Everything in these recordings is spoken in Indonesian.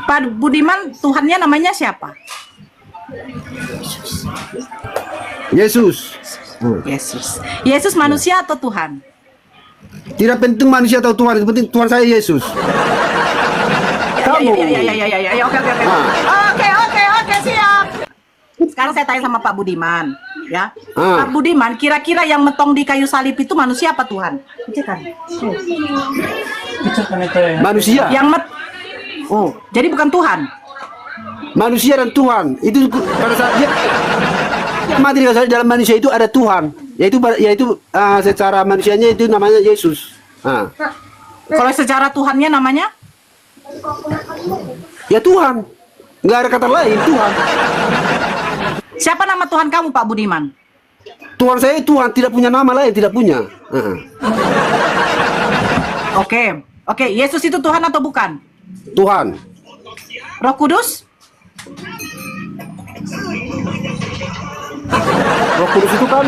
Pak Budiman, Tuhannya namanya siapa? Yesus. Yesus. Yesus manusia atau Tuhan? Tidak penting manusia atau Tuhan, yang penting Tuhan saya Yesus. Kamu. Ya, oke, siap. Sekarang saya tanya sama Pak Budiman, ya. Pak Budiman, kira-kira yang metong di kayu salib itu manusia apa Tuhan? Manusia. Oh, jadi bukan Tuhan. Manusia dan Tuhan itu pada saat dia mati dalam manusia itu ada Tuhan, yaitu secara manusianya itu namanya Yesus. Kalau secara Tuhannya namanya? Ya Tuhan, nggak ada kata lain, Tuhan. Siapa nama Tuhan kamu, Pak Budiman? Tuhan saya Tuhan, tidak punya nama lain, tidak punya. Oke, Yesus itu Tuhan atau bukan? Tuhan. Roh Kudus? Roh Kudus itu kan,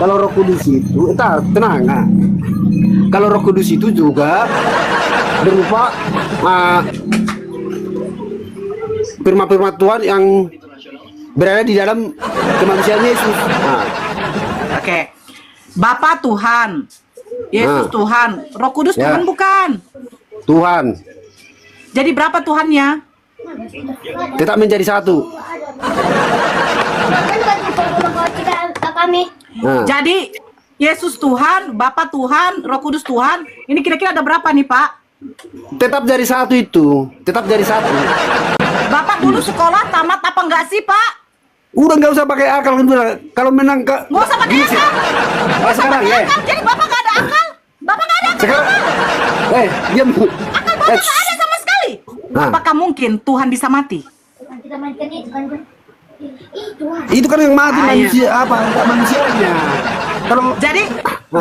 kalau Roh Kudus itu, tenang. Kalau Roh Kudus itu juga berupa firman-firman Tuhan yang berada di dalam kemanusiaan Yesus. Oke. Bapa Tuhan, Yesus Tuhan, Roh Kudus Tuhan bukan? Tuhan. Jadi berapa Tuhannya? Tetap menjadi satu. Jadi Yesus Tuhan, Bapa Tuhan, Roh Kudus Tuhan. Ini kira-kira ada berapa nih, Pak? Tetap jadi satu itu. Tetap jadi satu. Bapak dulu sekolah tamat apa enggak sih, Pak? Udah nggak usah pakai akal. Kalau menang ke. Nggak usah pakai akal. Sekarang ya. Jadi Bapak nggak ada akal? Bapak nggak ada akal? Sekarang. Diam. Akal Bapak nggak ada sama sekali. Apakah mungkin Tuhan bisa mati? Itu kan yang mati manusia, enggak manusianya.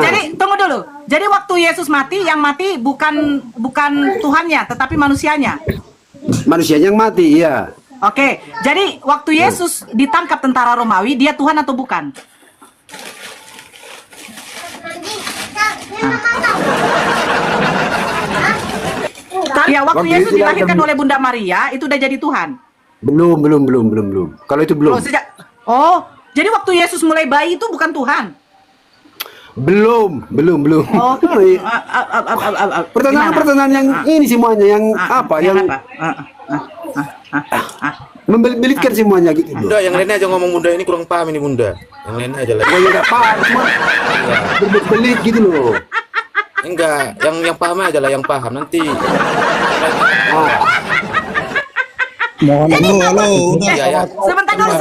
Jadi tunggu dulu. Jadi waktu Yesus mati, yang mati bukan Tuhannya, tetapi manusianya. Manusianya yang mati, iya. Oke. Jadi waktu Yesus ditangkap tentara Romawi, dia Tuhan atau bukan? Ya, waktu Yesus dilahirkan oleh Bunda Maria, itu udah jadi Tuhan. Belum. Kalau itu belum. Jadi waktu Yesus mulai bayi itu bukan Tuhan. Belum. Pertanyaan yang ini semuanya yang apa? Membelitkan semuanya gitu. Bunda, yang lainnya aja ngomong Bunda, ini kurang paham ini Bunda. Yang lainnya aja lagi. Oh ya enggak paham, cuma berbelit gitu loh. Enggak, yang paham aja lah, yang paham nanti. Sebentar dulu.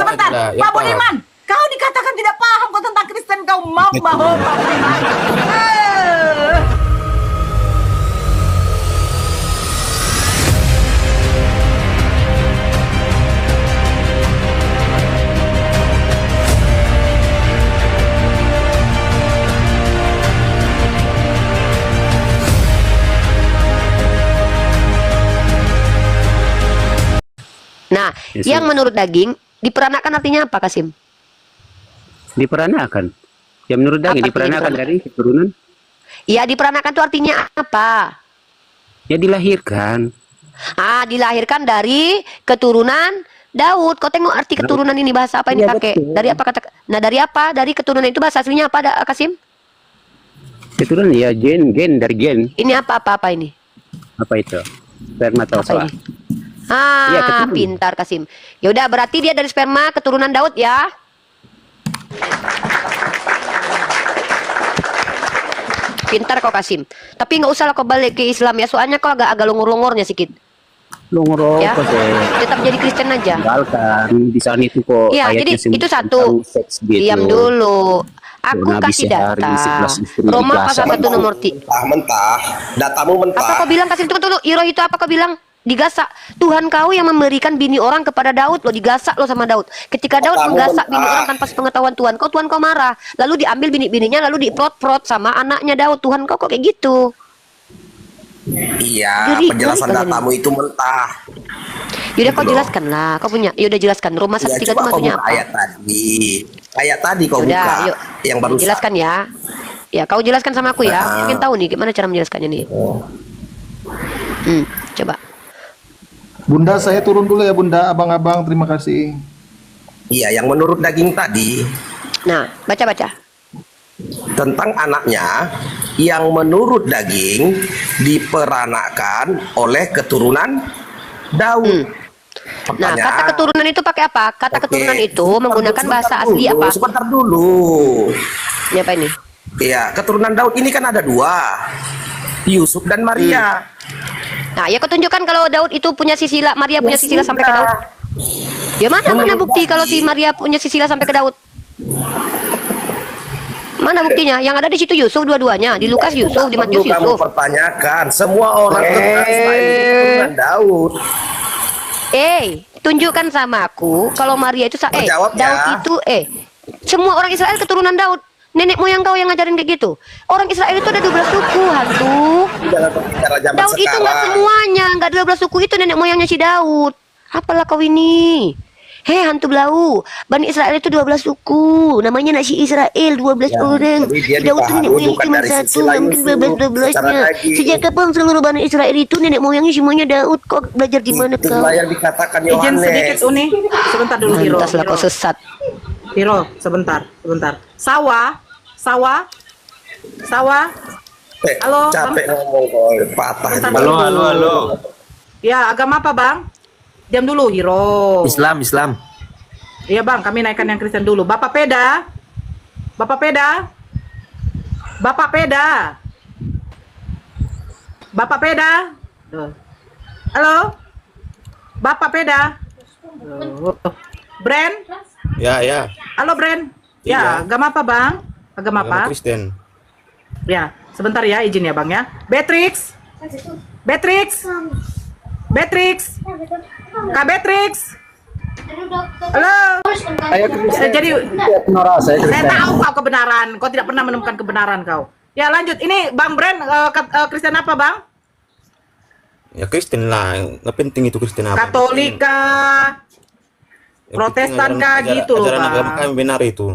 Pak Budiman, kau dikatakan tidak paham kau tentang Kristen, kau mau Pak Budiman. Nah, yang menurut daging diperanakan artinya apa, Kasim? Diperanakan. Yang menurut daging diperanakan dari keturunan. Iya, diperanakan itu artinya apa? Ya dilahirkan. Dilahirkan dari keturunan Daud. Kau tengok arti keturunan ini, bahasa apa ini pakai? Betul. Dari apa kata? Nah, dari apa? Dari keturunan itu bahasa aslinya apa, Kasim? Keturunan ya gen dari gen. Ini apa ini? Apa itu? Spermatozoa. Ya, pintar Kasim. Ya udah, berarti dia dari sperma keturunan Daud ya. Pintar kau Kasim. Tapi nggak usah lah kau balik ke Islam ya, soalnya kau agak longor-longornya sedikit. Longor Ya, apa sih? tetap jadi Kristen aja. Tinggalkan di sana itu kok. Iya, jadi itu satu. Diam dulu. Aku kasih data. Roma pasal 1 nomor 3. Mentah. Datamu mentah. Apa kau bilang Kasim? Tunggu dulu. Iro itu apa kau bilang? Digasak. Tuhan kau yang memberikan bini orang kepada Daud loh, digasak loh sama Daud. Ketika Daud menggasak bini orang tanpa sepengetahuan Tuhan kau marah. Lalu diambil bini-bininya lalu diprot-prot sama anaknya Daud. Tuhan kau kok kayak gitu. Iya, penjelasan datamu itu mentah. Yaudah kau jelaskan lah. Kau punya. Yaudah jelaskan. Roma 1:3 itu maksudnya apa? Ayat tadi kau Udah, buka. yuk. Yang baru Jelaskan ya. Ya, kau jelaskan sama aku ya. Ingin tahu nih gimana cara menjelaskannya nih. Coba. Bunda, saya turun dulu ya Bunda, abang-abang, terima kasih. Iya, yang menurut daging tadi Nah, baca-baca. tentang anaknya yang menurut daging diperanakan oleh keturunan Daud. Nah, kata keturunan itu pakai apa? Kata Oke. keturunan itu menggunakan Sebentar bahasa dulu, asli apa? Sebentar dulu. Ini apa ini? Iya, keturunan Daud ini kan ada dua, Yusuf dan Maria. Nah, ya ketunjukkan kalau Daud itu punya sisila, Maria punya sisila sampai ke Daud. Ya mana bukti kalau si Maria punya sisila sampai ke Daud? Mana buktinya? Yang ada di situ Yusuf dua-duanya. Di Lukas Yusuf, di Matius Kamu Yusuf. pertanyakan semua orang tentang Israel ini keturunan Daud. Tunjukkan sama aku kalau Maria itu Jawab ya. Daud itu semua orang Israel keturunan Daud. Nenek moyang kau yang ngajarin kayak gitu. Orang Israel itu ada 12 suku, hantu. Dalam berbicara zaman Daud itu nggak sekarang. semuanya, nggak 12 suku itu nenek moyangnya si Daud. Apalah kau ini? Hei hantu belau, Bani Israel itu 12 suku. Namanya nasi Israel 12 Ya, orang. jadi dia Si Daud itu nenek dipahami moyang bukan cuma dari satu, sisi nggak lain, mungkin Yusuf. 12-12-nya. Secara daging. Sejak kapan seluruh Bani Israel itu nenek moyangnya semuanya Daud? Kau belajar di mana kau? Itulah yang dikatakan Izin Yohanes. sedikit Uni, sebentar dulu Hiro. Lantaslah kau sesat. Hiro, sebentar. Sawah. Halo, Capek ngomong kok, patah. Bentar Halo. dulu. halo. Ya, agama apa Bang? Diam dulu Hiro. Islam. Iya Bang, kami naikkan yang Kristen dulu. Bapak Peda. Tuh. Halo. Bapak Peda. Brand. Ya. Halo Brand. Ya, Iya. agama apa Bang? Agama Agama apa? Kristen. Ya, sebentar ya, izin ya Bang ya. Beatrix. Kak Beatrix. Halo. Jadi saya tahu kau kebenaran. Kau tidak pernah menemukan kebenaran kau. Ya lanjut. Ini Bang Brand Kristen apa Bang? Ya Kristen lah, nggak penting itu Kristen apa. Katolika, Yang Protestan penting kah ajaran- gitu loh ajaran agama Bang. kami benar itu.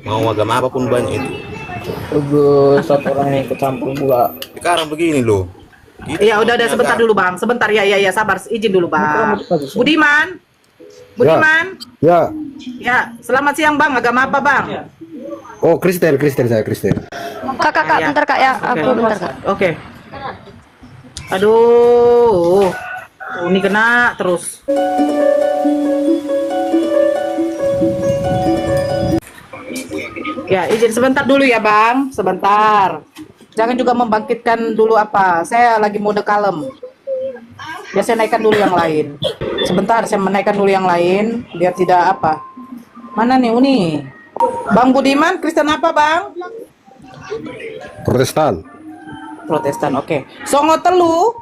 Mau agama apapun banyak itu. Satu orang yang ikut campur pula. Sekarang begini loh. Gitu, Iya udah agama. sebentar dulu Bang. Sebentar ya sabar izin dulu Bang. Budiman. Ya. Ya, selamat siang Bang. Agama apa Bang? Oh, Kristen saya Kristen. Kak, Ya. bentar Kak ya. Aku Oke. bentar Kak. Oke. Aduh. Ini kena terus. Ya, izin sebentar dulu ya, Bang. Sebentar. Jangan juga membangkitkan dulu apa. Saya lagi mode kalem. Ya, saya naikkan dulu yang lain. Sebentar, saya menaikkan dulu yang lain. Biar tidak apa. Mana nih, Uni? Bang Budiman, Kristen apa, Bang? Protestan. Protestan, oke. Songo telu.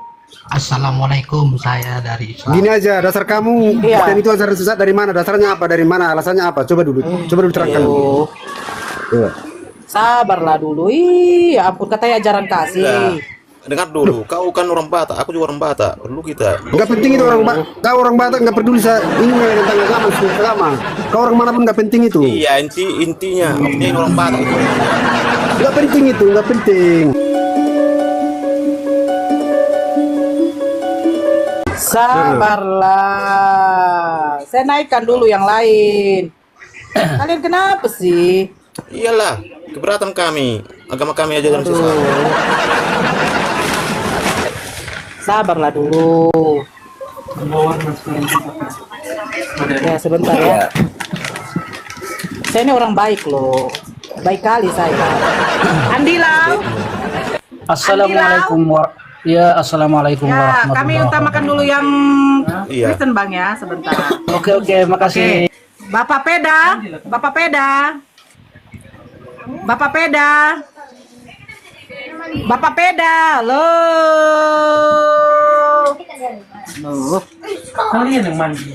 Assalamualaikum, saya dari Islam. Gini aja, dasar kamu Iya. Kristen itu ajaran sesat dari mana? Dasarnya apa? Dari mana? Alasannya apa? Coba dulu terangkan. Aduh. Iya. Sabarlah dulu. Ih, ya ampun katanya ajaran kasih. Ya, dengar dulu, kau kan orang Batak, aku juga orang Batak. Perlu kita. Nggak penting itu kau orang Batak nggak peduli ini tentang agama, suku agama. Kau orang manapun nggak penting itu. Iya, intinya, maksudnya orang Batak itu. Nggak penting itu, nggak penting. Sabarlah. Saya naikkan dulu yang lain. Kalian kenapa sih? Iyalah, keberatan kami. Agama kami aja dan sesat. Sabarlah dulu. Ya sebentar ya. Saya ini orang baik loh. Baik kali saya. Andilau. Assalamualaikum Assalamualaikum Ya, warahmatullahi kami utamakan dulu yang Iya. Kristen Bang ya, sebentar. Oke, makasih. Bapak Peda. Loh. Kalian yang mandi.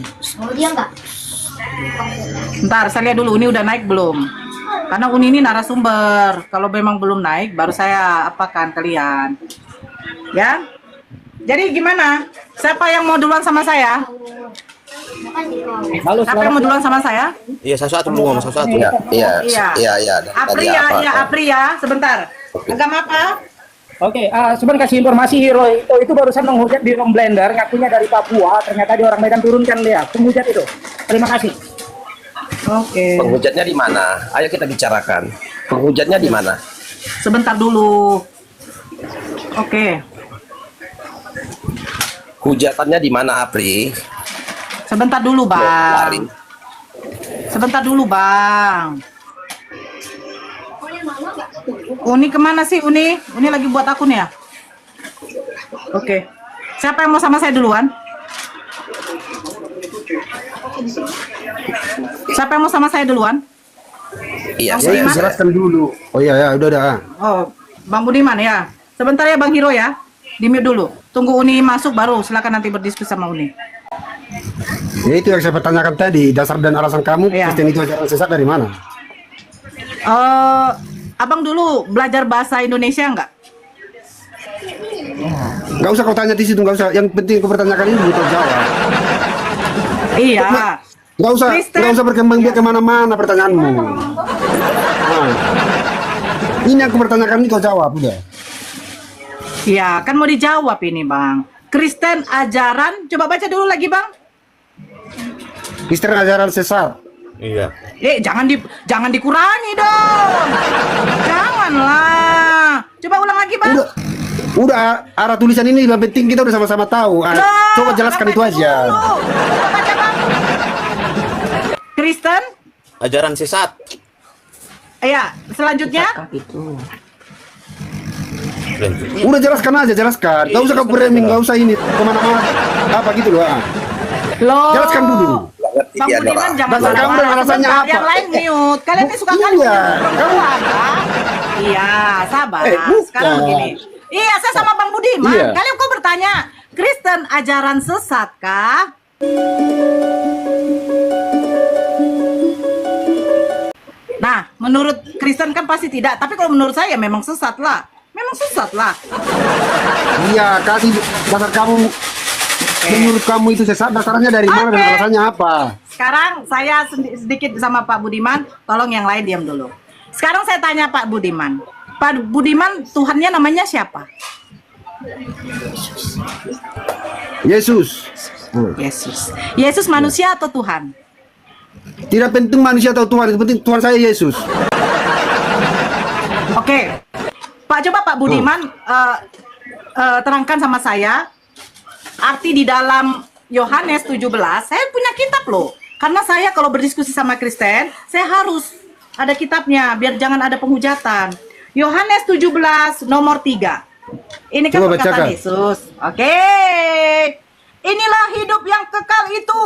Ntar saya lihat dulu Uni udah naik belum? Karena Uni ini narasumber. Kalau memang belum naik, baru saya apakan kalian. Ya? Jadi gimana? Siapa yang mau duluan sama saya? Halo, Siapa yang mau duluan sama saya? Iya, satu dulu ngomong satu. Iya. Iya. Iya. Tadi Apri apa? ya, Apri ya. Sebentar. Agama apa? Oke, cuman kasih informasi Hero itu barusan menghujat di room blender, ngakunya dari Papua, ternyata di orang Medan turunkan dia, penghujat itu. Terima kasih. Oke. Penghujatnya di mana? Ayo kita bicarakan. Penghujatnya di mana? Sebentar dulu. Oke. Hujatannya di mana, Apri? Sebentar dulu, Lari. Bang. Sebentar dulu, Bang. Uni kemana sih, Uni? Uni lagi buat akun ya? Oke. Siapa yang mau sama saya duluan? Siapa yang mau sama saya duluan? Iya, Bang saya Budiman? Jelaskan dulu. Oh iya ya, udah. Oh, Bang Budiman ya. Sebentar ya, Bang Hiro ya. Di-mute dulu. Tunggu Uni masuk baru silakan nanti berdiskusi sama Uni. Ya itu yang saya pertanyakan tadi, dasar dan alasan kamu Iya. Kristen itu ajaran sesat dari mana? Abang dulu belajar bahasa Indonesia enggak? Nggak usah kau tanya di situ, nggak usah. Yang penting kau pertanyakan ini butuh jawab. Iya. Nggak usah berkembang biak kemana-mana pertanyaanmu. Nah, ini yang aku pertanyakan ini kau jawab udah. Iya, kan mau dijawab ini, Bang. Kristen ajaran, coba baca dulu lagi, Bang. Kristen ajaran sesat. Iya. Jangan dikurangi dong. Janganlah. Coba ulang lagi, Bang. Udah arah tulisan ini yang penting kita udah sama-sama tahu. Coba jelaskan itu aja. Coba baca, Bang. Kristen, Ajaran sesat. iya, selanjutnya. Udah jelaskan aja, jelaskan. Gak usah kau framing, gak usah ini kemana-mana. Apa gitu loh. Loh. Jelaskan dulu. Ngerti Bang dia, Budiman Dora. jangan Dasar kamu dan alasannya Sebentar, apa? yang lain mute. Kalian ini suka kali Iya. perempuan, Bang. Iya, sabar. bukan. Sekarang begini. Iya, saya sama Bang Budiman. Iya. Kalian kok bertanya, Kristen ajaran sesat kah? Nah, menurut Kristen kan pasti tidak. Tapi kalau menurut saya memang sesat lah. Memang sesat lah. Iya, kasih dasar kamu. Menurut kamu itu sesat, dasarnya dari mana dan Oke. alasannya apa? Sekarang saya sedikit sama Pak Budiman, tolong yang lain diam dulu. Sekarang saya tanya Pak Budiman. Pak Budiman, Tuhannya namanya siapa? Yesus. Yesus. Yesus manusia atau Tuhan? Tidak penting manusia atau Tuhan, yang penting Tuhan saya Yesus. Oke. Pak, coba Pak Budiman terangkan sama saya arti di dalam Yohanes 17. Saya punya kitab loh. Karena saya kalau berdiskusi sama Kristen, saya harus ada kitabnya biar jangan ada penghujatan. Yohanes 17 nomor 3. Ini kan Coba perkataan bacakan. Yesus. Oke. Inilah hidup yang kekal itu,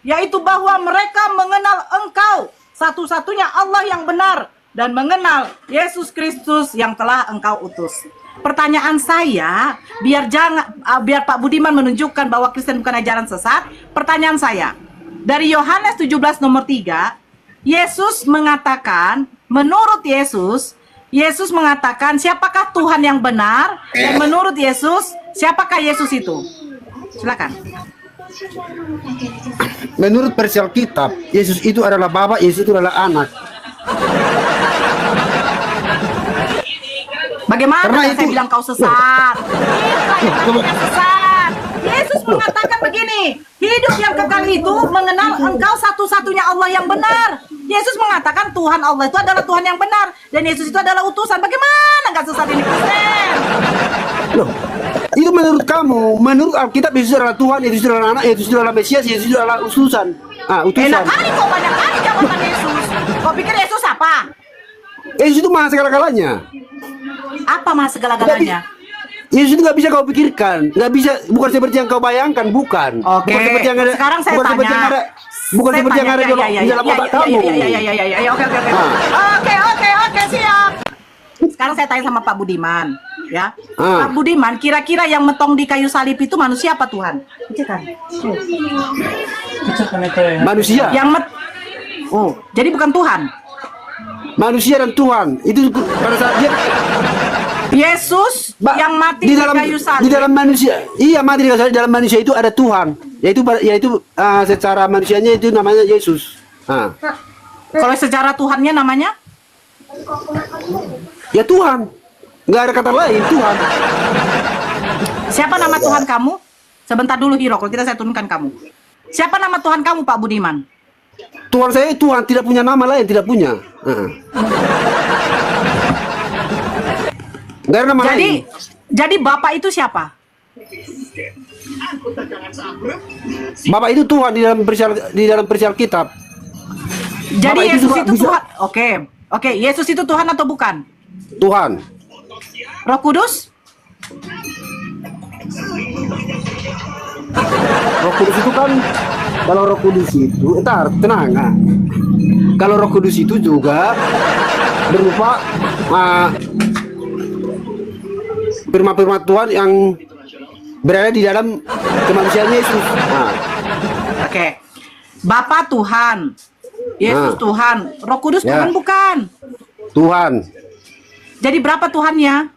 yaitu bahwa mereka mengenal Engkau, satu-satunya Allah yang benar, dan mengenal Yesus Kristus yang telah Engkau utus. Pertanyaan saya, biar Pak Budiman menunjukkan bahwa Kristen bukan ajaran sesat. Pertanyaan saya, dari Yohanes 17 nomor 3, Yesus mengatakan, menurut Yesus mengatakan siapakah Tuhan yang benar, dan menurut Yesus, siapakah Yesus itu? Silakan. Menurut versi Alkitab, Yesus itu adalah Bapa, Yesus itu adalah anak. Bagaimana Karena saya itu- bilang kau sesat? Inilah yang sesat. Yesus mengatakan begini, hidup yang kekal itu mengenal Engkau satu-satunya Allah yang benar. Yesus mengatakan Tuhan Allah itu adalah Tuhan yang benar, dan Yesus itu adalah utusan. Bagaimana nggak sesat ini Kristen? Loh, itu menurut kamu, menurut Alkitab Yesus adalah Tuhan, Yesus adalah anak, Yesus adalah Mesias, Yesus adalah utusan. Utusan. Enak kali kok banyak kali jawaban Yesus. Kau pikir Yesus apa? Yesus itu maha segala-galanya. Apa mas segala-galanya? Yesus itu nggak bisa kau pikirkan, nggak bisa, bukan seperti yang kau bayangkan, bukan. Oke. Bukan seperti yang ada. Sekarang saya bukan tanya. seperti yang ada. Bukan seperti yang ada di dalam otak kamu. Iya, oke. Oke, siap. Sekarang saya tanya sama Pak Budiman, ya. Pak Budiman, kira-kira yang metong di kayu salib itu manusia apa Tuhan? Kan? Manusia, Oh, jadi bukan Tuhan. manusia dan Tuhan itu pada saat dia Yesus yang mati di kayu salib. di dalam manusia, iya mati di kayu salib, dalam manusia itu ada Tuhan, yaitu secara manusianya itu namanya Yesus. Kalau secara Tuhannya namanya? Ya Tuhan. Nggak ada kata lain, Tuhan. Siapa nama Tuhan kamu? Sebentar dulu Hiro, kalau tidak saya turunkan kamu. Siapa nama Tuhan kamu Pak Budiman? Tuhan saya Tuhan, tidak punya nama lain, tidak punya. Nggak ada nama lain. Jadi Bapak itu siapa? Bapak itu Tuhan di dalam perisial kitab. Jadi Bapak Yesus juga itu bisa- Tuhan. Oke, Yesus itu Tuhan atau bukan? Tuhan. Roh Kudus? Roh Kudus itu kan, kalau Roh Kudus itu, tenang. Kalau Roh Kudus itu juga berupa firman-firman Tuhan yang berada di dalam kemanusiaan Yesus. Oke. Bapak Tuhan. Yesus Tuhan. Roh Kudus Ya. Tuhan bukan? Tuhan Jadi berapa Tuhannya?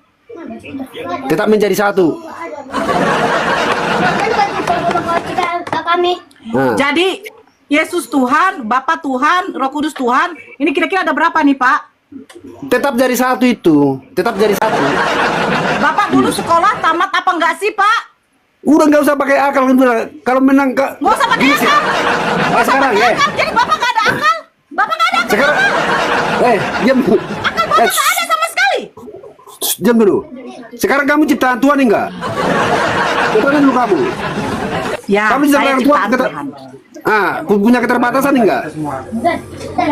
tetap menjadi satu. Jadi Yesus Tuhan, Bapak Tuhan, Roh Kudus Tuhan. Ini kira-kira ada berapa nih Pak? Tetap jadi satu itu, tetap jadi satu. Bapak dulu sekolah tamat apa enggak sih Pak? Udah nggak usah pakai akal kalau menang Nggak usah pakai akal. sekarang ya. Jadi Bapak nggak ada akal? Bapak nggak ada akal? Sekarang, diam. Akal Bapak nggak ada sama sekali. Diam dulu. Sekarang kamu ciptaan Tuhan enggak? Coba dulu kamu. Ya, Kamu saya ciptaan Tuhan. Punya keterbatasan enggak?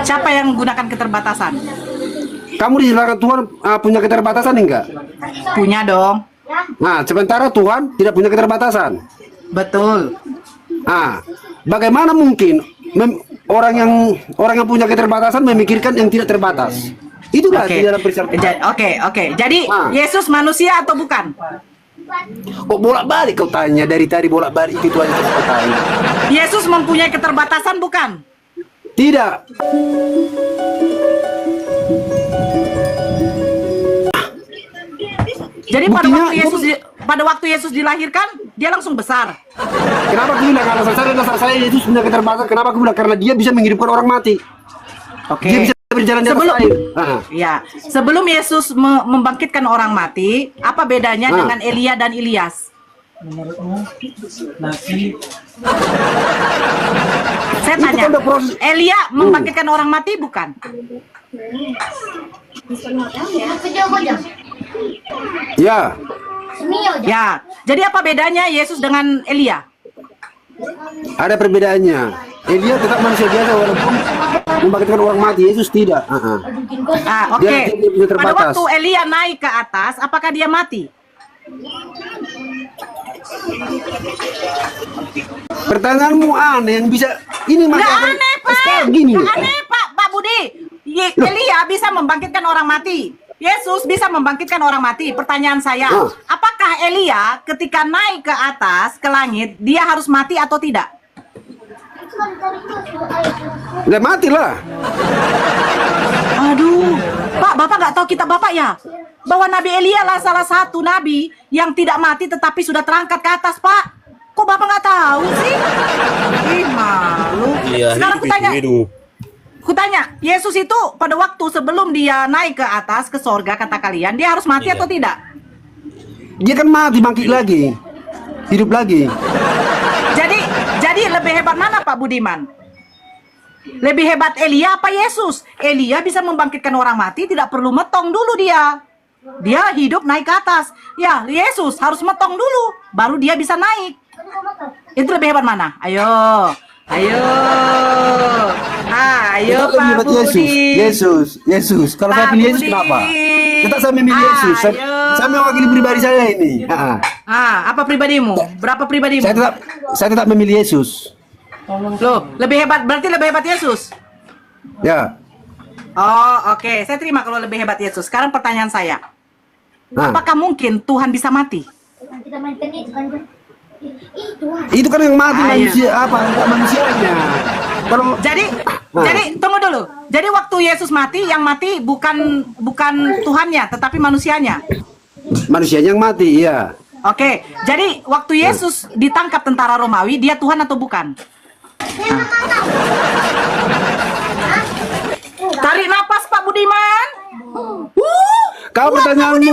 Siapa yang menggunakan keterbatasan? Kamu diciptakan Tuhan punya keterbatasan enggak? Punya dong. Nah, sementara Tuhan tidak punya keterbatasan. Betul. Bagaimana mungkin orang yang punya keterbatasan memikirkan yang tidak terbatas? Itulah Oke. di dalam perisial. Oke. Jadi Yesus manusia atau bukan? Kok bolak-balik kau tanya dari tadi bolak-balik itu aja terus kau tanya. Yesus mempunyai keterbatasan bukan? Tidak. Jadi Buktinya, pada waktu Yesus dilahirkan, dia langsung besar. Kenapa aku bilang alasan saya dasar saya itu punya keterbatasan? Kenapa aku bilang karena dia bisa menghidupkan orang mati. Oke. Dia bisa berjalan di atas Sebelum- air. Ya, sebelum Yesus membangkitkan orang mati, apa bedanya dengan Elia dan Ilyas? Saya Itu tanya, kan udah proses. Elia membangkitkan orang mati bukan? Ya, Ya, jadi apa bedanya Yesus dengan Elia? ada perbedaannya. Elia tetap manusia biasa walaupun membangkitkan orang mati. Yesus tidak. Oke. Dia punya Pada terbatas. waktu Elia naik ke atas, apakah dia mati? Pertanyaanmu aneh yang bisa ini Nggak maka aneh, Pak. sekarang gini. Nggak aneh, Pak Budi. Elia bisa membangkitkan orang mati. Yesus bisa membangkitkan orang mati. Pertanyaan saya, apakah Elia ketika naik ke atas, ke langit, dia harus mati atau tidak? Udah matilah. Aduh, Pak, Bapak nggak tahu kitab Bapak ya? Bahwa Nabi Elia lah salah satu nabi yang tidak mati tetapi sudah terangkat ke atas, Pak. Kok Bapak nggak tahu sih? Ih, malu. Iya, Sekarang hidup. Kutanya, Yesus itu pada waktu sebelum dia naik ke atas, ke sorga, kata kalian, dia harus mati atau tidak? Dia kan mati bangkit lagi. Hidup lagi. Jadi lebih hebat mana Pak Budiman? Lebih hebat Elia apa Yesus? Elia bisa membangkitkan orang mati, tidak perlu metong dulu dia. Dia hidup naik ke atas. Ya, Yesus harus metong dulu, baru dia bisa naik. Itu lebih hebat mana? Ayo. Ayo Tetap Pak lebih hebat Budi. Yesus. Kalau saya Pak pilih Yesus Budi. kenapa? Tetap saya memilih Yesus. Saya mewakili pribadi saya ini. Apa pribadimu? Berapa pribadimu? Saya tetap memilih Yesus. Loh, lebih hebat, berarti lebih hebat Yesus. Ya. Oh, oke. Saya terima kalau lebih hebat Yesus. Sekarang pertanyaan saya. Nah, Apakah mungkin Tuhan bisa mati? itu kan yang mati Ayo. manusia enggak manusianya. Kalau Jadi tunggu dulu. Jadi waktu Yesus mati, yang mati bukan Tuhannya, tetapi manusianya. manusianya yang mati, iya. Oke. Jadi waktu Yesus ditangkap tentara Romawi, dia Tuhan atau bukan? Tarik napas Pak Budiman. Kalau pertanyaan itu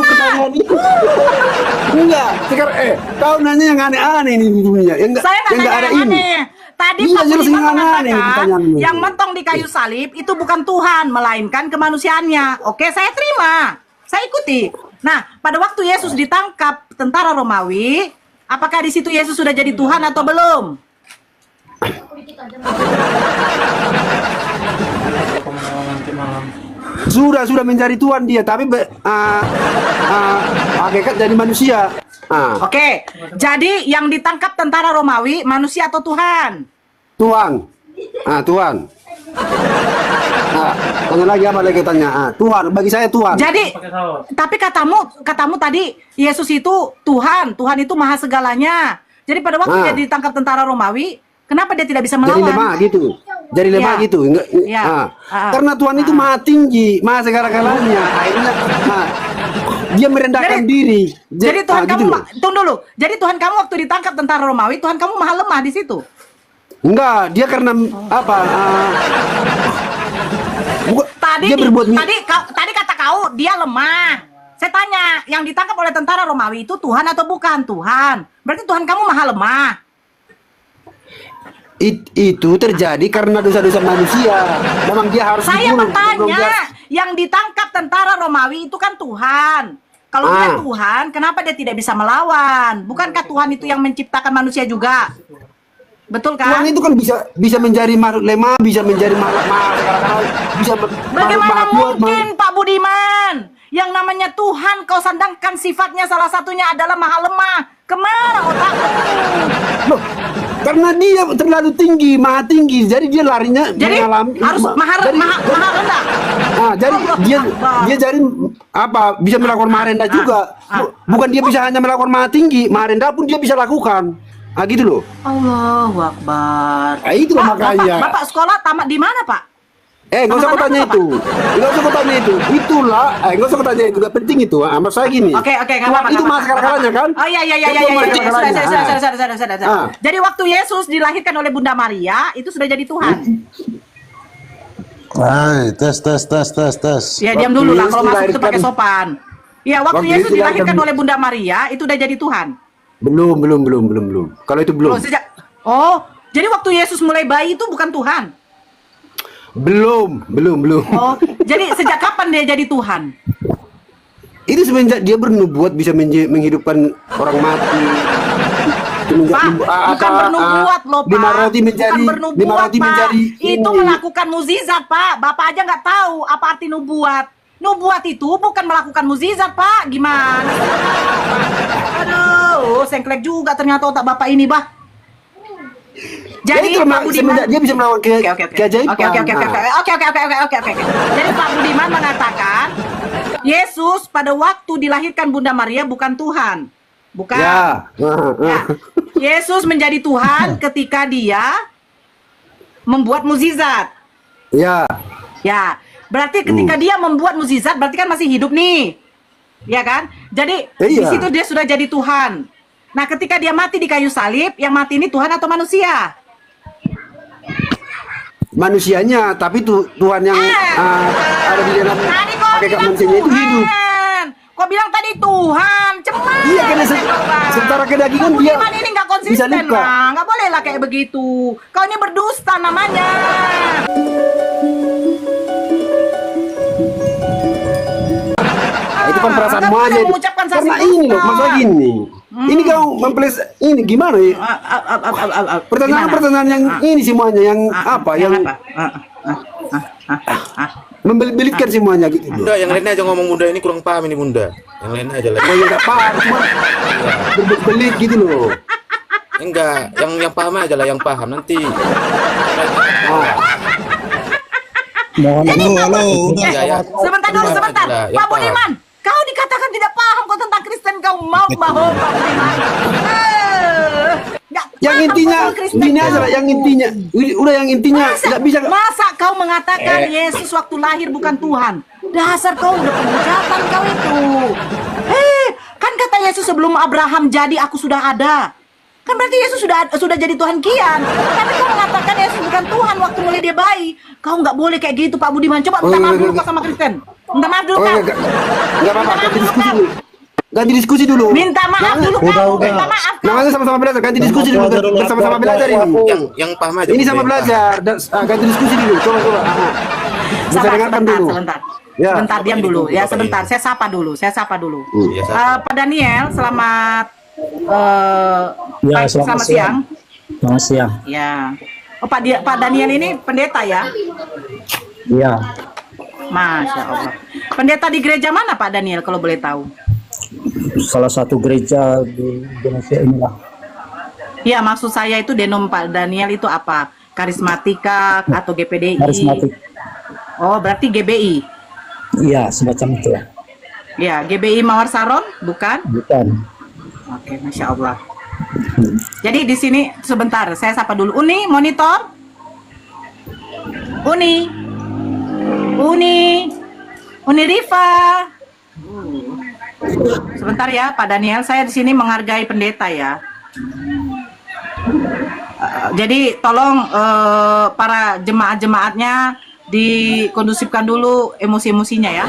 enggak. Sekarang kau nanya yang aneh-aneh ini dunia. Saya nggak nanya yang aneh. Tadi Iya, Pak jelas Budiman yang aneh mengatakan pertanyaanmu. yang mentong di kayu salib itu bukan Tuhan, melainkan kemanusiaannya. Oke, saya terima. Saya ikuti. Nah, pada waktu Yesus ditangkap tentara Romawi, apakah di situ Yesus sudah jadi Tuhan atau belum? Sudah mencari Tuhan dia, tapi hakikat jadi manusia. Oke, jadi yang ditangkap tentara Romawi manusia atau Tuhan? Tuhan. Tuhan. Tanya lagi apa lagi tanya? Tuhan, bagi saya Tuhan. Jadi, tapi katamu tadi Yesus itu Tuhan, Tuhan itu maha segalanya. Jadi pada waktu dia ditangkap tentara Romawi, kenapa dia tidak bisa Jadi melawan? lemah gitu. Jadi lemah Ya. gitu. Enggak, Ya. Karena Tuhan itu maha tinggi, maha segala-galanya. Akhirnya dia merendahkan Jadi- diri. Jadi Tuhan gitu kamu, loh. tunggu dulu. Jadi Tuhan kamu waktu ditangkap tentara Romawi, Tuhan kamu maha lemah di situ. Enggak, dia karena apa? Tadi dia berbuat tadi kata kau dia lemah. Saya tanya, yang ditangkap oleh tentara Romawi itu Tuhan atau bukan? Tuhan. Berarti Tuhan kamu maha lemah. Itu terjadi karena dosa-dosa manusia. Memang dia harus Saya dibunuh. Memang bertanya, dia- yang ditangkap tentara Romawi itu kan Tuhan. Kalau dia Tuhan, kenapa dia tidak bisa melawan? Bukankah Tuhan itu yang menciptakan manusia juga? Betul Tuhan kan? itu kan bisa menjadi makhluk lemah, bisa menjadi makhluk bisa Bagaimana makhluk kuat, mungkin Pak Budiman? Yang namanya Tuhan kau sandangkan sifatnya salah satunya adalah maha lemah. Kemana otakmu? Loh, karena dia terlalu tinggi, maha tinggi, jadi dia larinya Jadi mengalami harus maha rendah. jadi dia jadi apa bisa melakukan maha rendah juga. Bukan dia bisa hanya melakukan maha tinggi, maha rendah pun dia bisa lakukan. Gitu loh. Allahu Akbar. Itulah Pak, makanya. Bapak sekolah tamat di mana, Pak? Nggak usah kau tanya Apa? itu. Nggak usah kau tanya itu. Itulah, nggak usah kau tanya itu. Nggak penting itu. Maksud saya gini. Oke, nggak Tuhan apa-apa. itu maha segala-galanya kan? Oh iya. Itu maha segala-galanya. Sudah. Jadi waktu Yesus dilahirkan oleh Bunda Maria, itu sudah jadi Tuhan. Hai, tes. Ya, diam dulu lah Yesus kalau masuk itu pakai dilahirkan- sopan. Ya, waktu Waktu Yesus Yesus dilahirkan dilahirkan- oleh Bunda Maria, itu udah jadi Tuhan. Belum. Kalau itu belum. Jadi waktu Yesus mulai bayi itu bukan Tuhan. Belum. Oh, jadi sejak kapan dia jadi Tuhan? Itu semenjak dia bernubuat bisa menghidupkan orang mati. Pak, bukan bernubuat loh, Pak. Lima roti menjadi Bukan bernubuat, Pak. menjadi Itu ini. melakukan mukjizat, Pak. Bapak aja nggak tahu apa arti nubuat. Nubuat itu bukan melakukan mukjizat, Pak. Gimana sih, Pak? Aduh, sengklek juga ternyata otak Bapak ini, Bah. Jadi itu Pak Budiman, semenjak dia bisa melakukan keajaiban. Oke. Jadi Pak Budiman mengatakan Yesus pada waktu dilahirkan Bunda Maria bukan Tuhan. Bukan. Ya. Ya. Yesus menjadi Tuhan ketika dia membuat mukjizat. Ya. Ya. Berarti ketika dia membuat mukjizat berarti kan masih hidup nih. Ya kan? Jadi di Iya. situ dia sudah jadi Tuhan. Nah, ketika dia mati di kayu salib, yang mati ini Tuhan atau manusia? Manusianya, tapi Tuhan yang ada di dalam Tadi kok hakikat bilang manusianya itu hidup. Tuhan. Kok bilang tadi Tuhan? Cemas. Iya, karena secara kedagingan Pak dia Budiman ini nggak bisa konsisten luka. lah. Nggak boleh lah kayak begitu. Kau ini berdusta namanya. Itu kan perasaanmu nggak boleh aja. mengucapkan saksi Karena dusta. ini loh, masalah gini. Ini kau mempeles ini gimana ya? Pertanyaan-pertanyaan yang ini semuanya yang apa? Yang membelit-belitkan semuanya gitu loh. Bunda, yang lainnya aja ngomong Bunda ini kurang paham ini Bunda. Yang lainnya aja lah. Oh ya nggak paham, cuma berbelit gitu loh. Enggak, yang paham aja lah, yang paham nanti. Halo, udah. Ya. Sebentar dulu, sebentar. Yang Pak paham. Budiman, kau dikatakan tidak paham kau tentang Kristen, kau mau bahu Pak Budiman. Nggak Yang paham intinya kau Kristen, gini kau. aja lah, yang intinya udah yang intinya nggak bisa. Masa kau mengatakan Yesus waktu lahir bukan Tuhan? Dasar kau udah penghujatan kau itu. Kan kata Yesus sebelum Abraham jadi aku sudah ada. Kan berarti Yesus sudah jadi Tuhan kian. Tapi kau mengatakan Yesus bukan Tuhan waktu mulai dia bayi. Kau nggak boleh kayak gitu Pak Budiman. Coba minta maaf dulu kau sama Kristen. Minta maaf dulu, Oh, Kak. enggak apa-apa, ganti diskusi dulu. Ganti diskusi dulu. Minta maaf dulu, Kak. Minta maaf, Kak. Namanya sama-sama belajar, ganti diskusi dulu. Bersama-sama belajar ini. Yang paham aja. Ini Bunda, sama yang belajar, ganti diskusi dulu. Coba. Bisa dengarkan dulu. Sebentar. Ya. Sebentar, diam dulu. Ya, Bapak sebentar. ini. Saya sapa dulu. paham. Ya, Pak Daniel, selamat Ya, selamat siang. Selamat siang. Ya. Oh, Pak Daniel ini pendeta ya? Iya, Masya Allah. Pendeta di gereja mana Pak Daniel kalau boleh tahu? salah satu gereja di Indonesia inilah. Ya, maksud saya itu denom Pak Daniel itu apa? Karismatika atau GPDI? Karismatik. Oh, berarti GBI. Iya, semacam itu. Ya, GBI Mawar Saron, bukan? Bukan. Oke, Masya Allah. Jadi di sini sebentar, saya sapa dulu. Uni, monitor. Uni Rifa. Sebentar ya, Pak Daniel. Saya di sini menghargai pendeta ya. Jadi tolong para jemaat-jemaatnya dikondusifkan dulu emosi-emosinya ya.